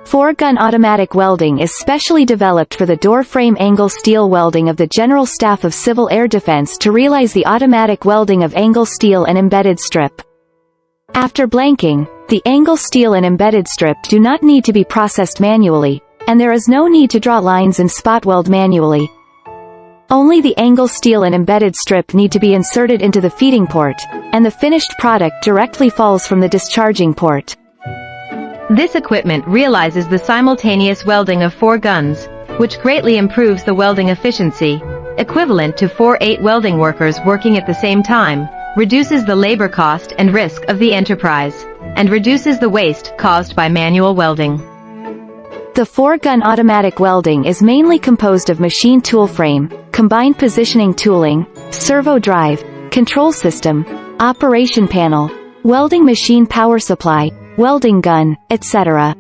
Four-gun automatic welding is specially developed for the door frame angle steel welding of the General Staff of Civil Air Defense to realize the automatic welding of angle steel and embedded strip. After blanking, the angle steel and embedded strip do not need to be processed manually, and there is no need to draw lines and spot weld manually. Only the angle steel and embedded strip need to be inserted into the feeding port, and the finished product directly falls from the discharging port. This equipment realizes the simultaneous welding of 4 guns, which greatly improves the welding efficiency, equivalent to 4-8 welding workers working at the same time, reduces the labor cost and risk of the enterprise, and reduces the waste caused by manual welding. The 4-gun automatic welding is mainly composed of machine tool frame, combined positioning tooling, servo drive, control system, operation panel, welding machine power supply, welding gun, etc.